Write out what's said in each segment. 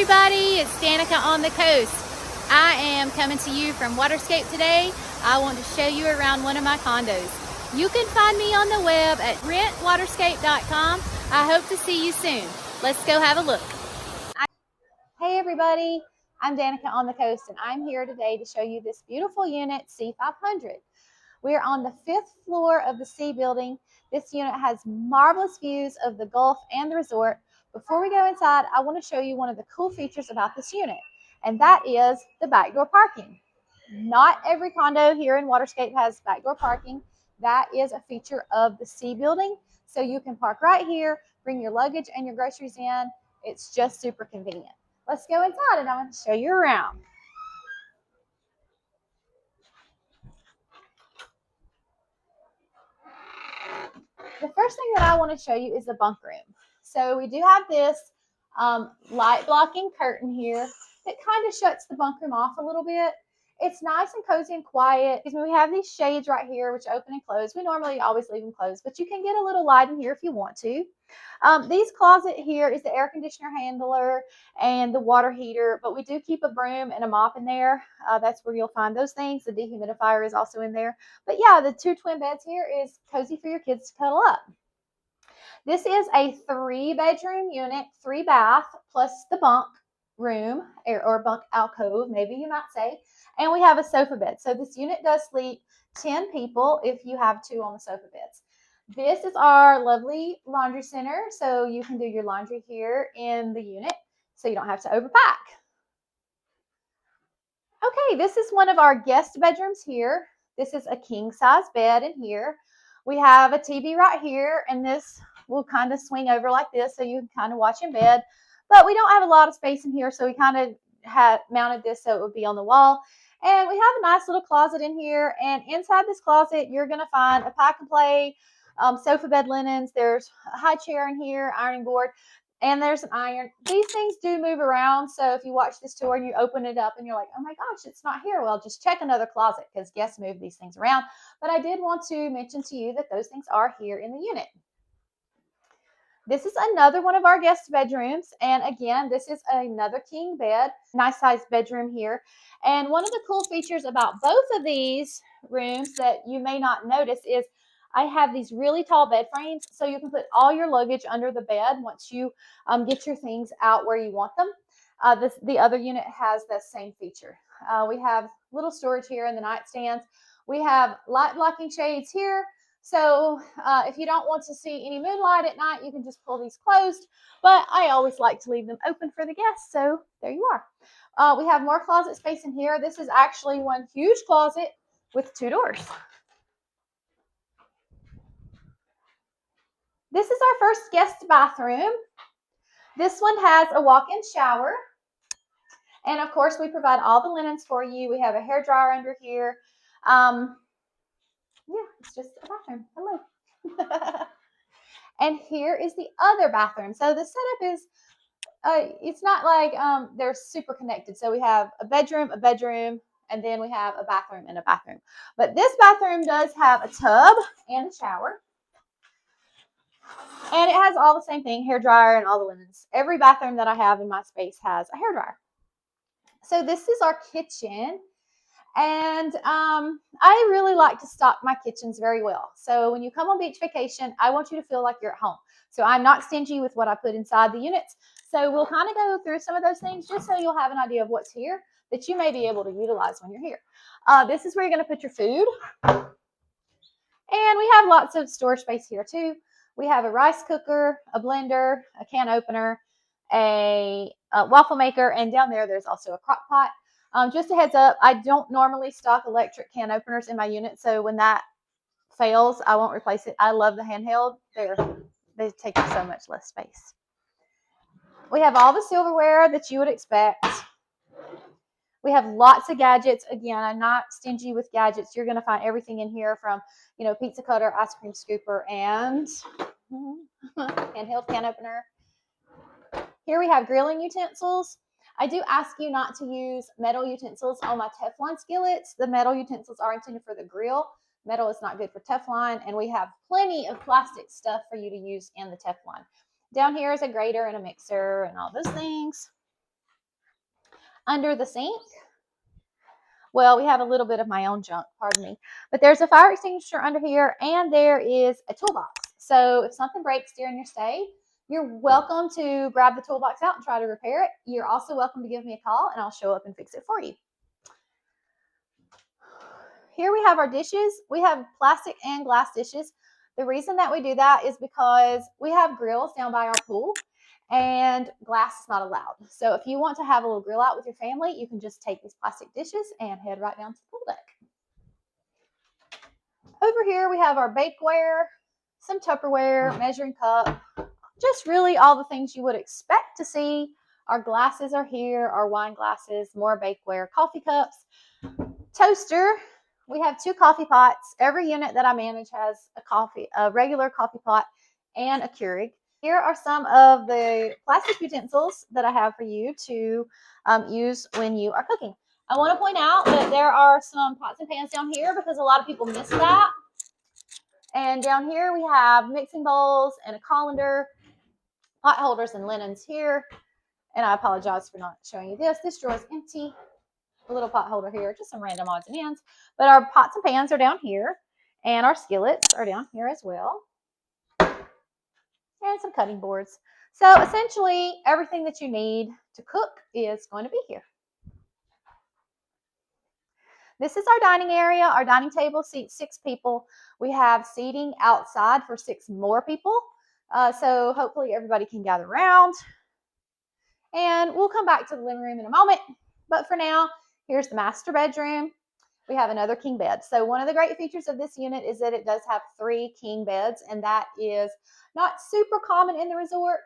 everybody, it's Danica on the coast. I am coming to you from Waterscape today. I want to show you around one of my condos. You can find me on the web at rentwaterscape.com. I hope to see you soon. Let's go have a look. Hey everybody, I'm Danica on the coast and I'm here today to show you this beautiful unit C500. We are on the 5th floor of the C building. This unit has marvelous views of the Gulf and the resort. Before we go inside, I want to show you one of the cool features about this unit, and that is the backdoor parking. Not every condo here in Waterscape has backdoor parking. That is a feature of the C building. So you can park right here, bring your luggage and your groceries in. It's just super convenient. Let's go inside and I'm going to show you around. The first thing that I want to show you is the bunk room. So we do have this light blocking curtain here that kind of shuts the bunk room off a little bit. It's nice and cozy and quiet. We have these shades right here which open and close. We normally always leave them closed, but you can get a little light in here if you want to. These closet here is the air conditioner handler and the water heater, but we do keep a broom and a mop in there. That's where you'll find those things. The dehumidifier is also in there. But yeah, the 2 twin beds here is cozy for your kids to cuddle up. This is a 3-bedroom unit, 3 bath, plus the bunk room or bunk alcove, maybe you might say. And we have a sofa bed. So this unit does sleep 10 people if you have 2 on the sofa beds. This is our lovely laundry center. So you can do your laundry here in the unit so you don't have to overpack. Okay, this is one of our guest bedrooms here. This is a king size bed in here. We have a TV right here, and this will kind of swing over like this so you can kind of watch in bed. But we don't have a lot of space in here, so we kind of have mounted this so it would be on the wall. And we have a nice little closet in here, and inside this closet you're going to find a pack and play, sofa bed linens. There's a high chair in here, ironing board, and there's an iron. These things do move around, so if you watch this tour and you open it up and you're like, oh my gosh, it's not here, well, just check another closet because guests move these things around. But I did want to mention to you that those things are here in the unit. This is another one of our guest bedrooms, and again, this is another king bed, nice sized bedroom here. And one of the cool features about both of these rooms that you may not notice is I have these really tall bed frames, so you can put all your luggage under the bed once you get your things out where you want them. The other unit has that same feature. We have little storage here in the nightstands. We have light blocking shades here. So if you don't want to see any moonlight at night, you can just pull these closed. But I always like to leave them open for the guests. So there you are. We have more closet space in here. This is actually one huge closet with 2 doors. This is our first guest bathroom. This one has a walk-in shower. And of course, we provide all the linens for you. We have a hairdryer under here. Yeah, it's just a bathroom. Hello. And here is the other bathroom. So the setup is, it's not like they're super connected. So we have a bedroom, and then we have a bathroom and a bathroom. But this bathroom does have a tub and a shower. And it has all the same thing, hair dryer and all the linens. Every bathroom that I have in my space has a hair dryer. So this is our kitchen. And I really like to stock my kitchens very well. So when you come on beach vacation, I want you to feel like you're at home. So I'm not stingy with what I put inside the units. So we'll kind of go through some of those things just so you'll have an idea of what's here that you may be able to utilize when you're here. This is where you're going to put your food. And we have lots of storage space here too. We have a rice cooker, a blender, a can opener, a waffle maker, and down there's also a crock pot. Just a heads up, I don't normally stock electric can openers in my unit, so when that fails, I won't replace it. I love the handheld. They take up so much less space. We have all the silverware that you would expect. We have lots of gadgets. Again, I'm not stingy with gadgets. You're going to find everything in here from, pizza cutter, ice cream scooper, and handheld can opener. Here we have grilling utensils. I do ask you not to use metal utensils on my Teflon skillets. The metal utensils are intended for the grill. Metal is not good for Teflon, and we have plenty of plastic stuff for you to use in the Teflon. Down here is a grater and a mixer and all those things. Under the sink, well, we have a little bit of my own junk, pardon me, but there's a fire extinguisher under here, and there is a toolbox. So if something breaks during your stay, you're welcome to grab the toolbox out and try to repair it. You're also welcome to give me a call, and I'll show up and fix it for you. Here we have our dishes. We have plastic and glass dishes. The reason that we do that is because we have grills down by our pool, and glass is not allowed. So if you want to have a little grill out with your family, you can just take these plastic dishes and head right down to the pool deck. Over here we have our bakeware, some Tupperware, measuring cup, just really all the things you would expect to see. Our glasses are here, our wine glasses, more bakeware, coffee cups, toaster. We have 2 coffee pots. Every unit that I manage has a regular coffee pot and a Keurig. Here are some of the plastic utensils that I have for you to use when you are cooking. I want to point out that there are some pots and pans down here because a lot of people miss that. And down here we have mixing bowls and a colander, pot holders and linens here. And I apologize for not showing you this. This drawer is empty. A little pot holder here, just some random odds and ends. But our pots and pans are down here, and our skillets are down here as well. And some cutting boards. So essentially, everything that you need to cook is going to be here. This is our dining area. Our dining table seats 6 people. We have seating outside for 6 more people. So hopefully everybody can gather around. And we'll come back to the living room in a moment. But for now, here's the master bedroom. We have another king bed. So one of the great features of this unit is that it does have 3 king beds, and that is not super common in the resort.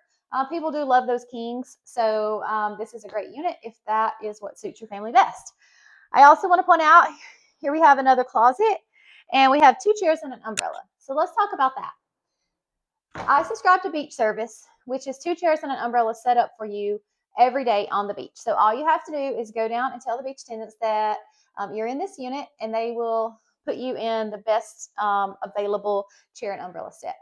People do love those kings, so this is a great unit if that is what suits your family best. I also want to point out, here we have another closet, and we have 2 chairs and an umbrella. So let's talk about that. I subscribe to beach service, which is 2 chairs and an umbrella set up for you every day on the beach. So all you have to do is go down and tell the beach attendants that you're in this unit, and they will put you in the best available chair and umbrella set.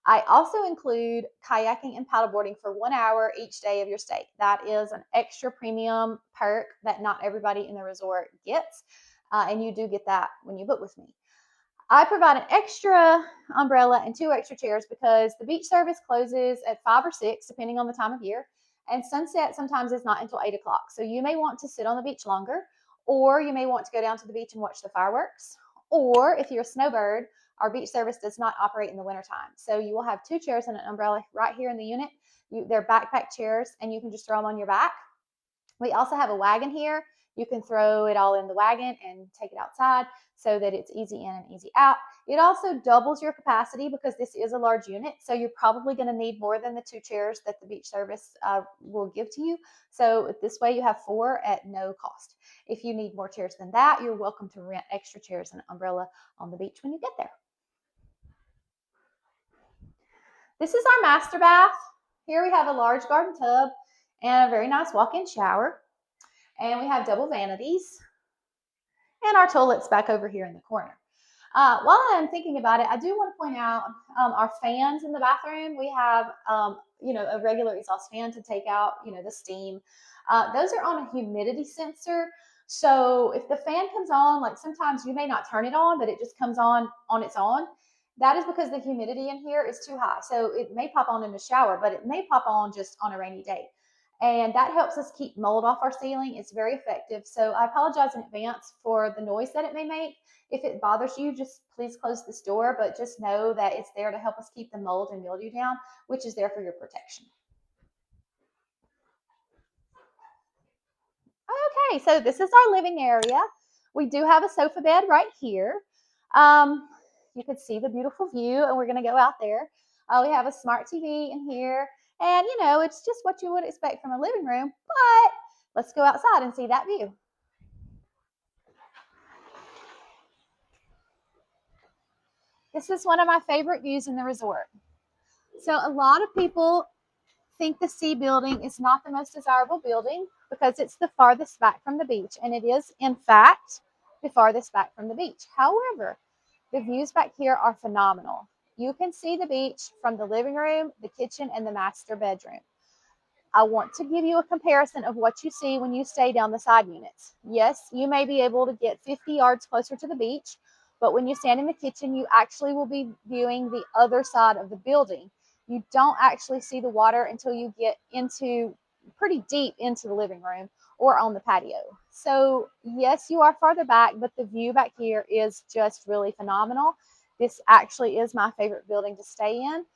I also include kayaking and paddleboarding for 1 hour each day of your stay. That is an extra premium perk that not everybody in the resort gets, and you do get that when you book with me. I provide an extra umbrella and 2 extra chairs because the beach service closes at 5 or 6, depending on the time of year, and sunset sometimes is not until 8 o'clock. So you may want to sit on the beach longer, or you may want to go down to the beach and watch the fireworks. Or if you're a snowbird, our beach service does not operate in the wintertime. So you will have 2 chairs and an umbrella right here in the unit. They're backpack chairs, and you can just throw them on your back. We also have a wagon here. You can throw it all in the wagon and take it outside so that it's easy in and easy out. It also doubles your capacity because this is a large unit, so you're probably going to need more than the 2 chairs that the beach service will give to you. So this way you have 4 at no cost. If you need more chairs than that, you're welcome to rent extra chairs and an umbrella on the beach when you get there. This is our master bath. Here we have a large garden tub and a very nice walk-in shower. And we have double vanities. And our toilet's back over here in the corner. While I'm thinking about it, I do want to point out our fans in the bathroom. We have, a regular exhaust fan to take out, the steam. Those are on a humidity sensor. So if the fan comes on, like sometimes you may not turn it on, but it just comes on its own. That is because the humidity in here is too high. So it may pop on in the shower, but it may pop on just on a rainy day. And that helps us keep mold off our ceiling. It's very effective. So I apologize in advance for the noise that it may make. If it bothers you, just please close this door, but just know that it's there to help us keep the mold and mildew down, which is there for your protection. Okay, so this is our living area. We do have a sofa bed right here. You can see the beautiful view, and we're going to go out there. We have a smart TV in here. And, it's just what you would expect from a living room, but let's go outside and see that view. This is one of my favorite views in the resort. So a lot of people think the C building is not the most desirable building because it's the farthest back from the beach, and it is, in fact, the farthest back from the beach. However, the views back here are phenomenal. You can see the beach from the living room, the kitchen, and the master bedroom. I want to give you a comparison of what you see when you stay down the side units. Yes, you may be able to get 50 yards closer to the beach, but when you stand in the kitchen, you actually will be viewing the other side of the building. You don't actually see the water until you get into pretty deep into the living room or on the patio. So yes, you are farther back, but the view back here is just really phenomenal. This actually is my favorite building to stay in.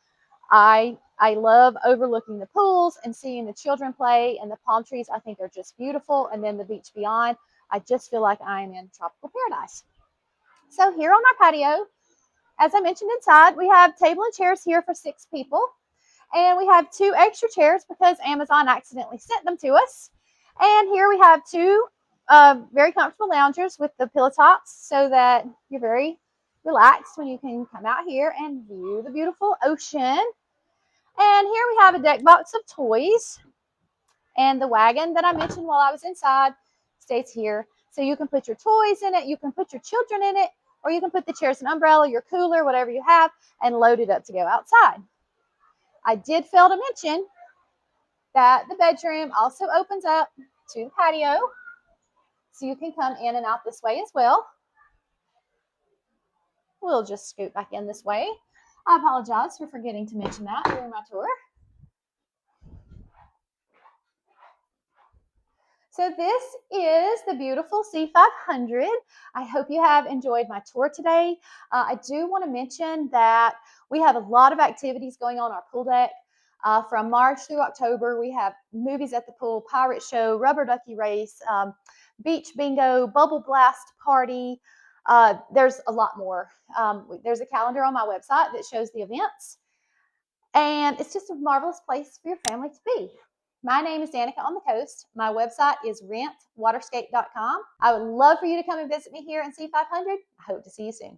I love overlooking the pools and seeing the children play, and the palm trees I think are just beautiful, and then the beach beyond. I just feel like I am in tropical paradise. So here on our patio, as I mentioned inside, we have table and chairs here for 6 people, and we have 2 extra chairs because Amazon accidentally sent them to us. And here we have 2 very comfortable loungers with the pillow tops so that you're very relaxed when you can come out here and view the beautiful ocean. And here we have a deck box of toys. And the wagon that I mentioned while I was inside stays here. So you can put your toys in it, you can put your children in it, or you can put the chairs and umbrella, your cooler, whatever you have, and load it up to go outside. I did fail to mention that the bedroom also opens up to the patio. So you can come in and out this way as well. We'll just scoot back in this way. I apologize for forgetting to mention that during my tour. So this is the beautiful C500. I hope you have enjoyed my tour today. I do want to mention that we have a lot of activities going on our pool deck. From March through October, we have movies at the pool, pirate show, rubber ducky race, beach bingo, bubble blast party. There's a lot more. There's a calendar on my website that shows the events. And it's just a marvelous place for your family to be. My name is Danica on the Coast. My website is rentwaterscape.com. I would love for you to come and visit me here in C500. I hope to see you soon.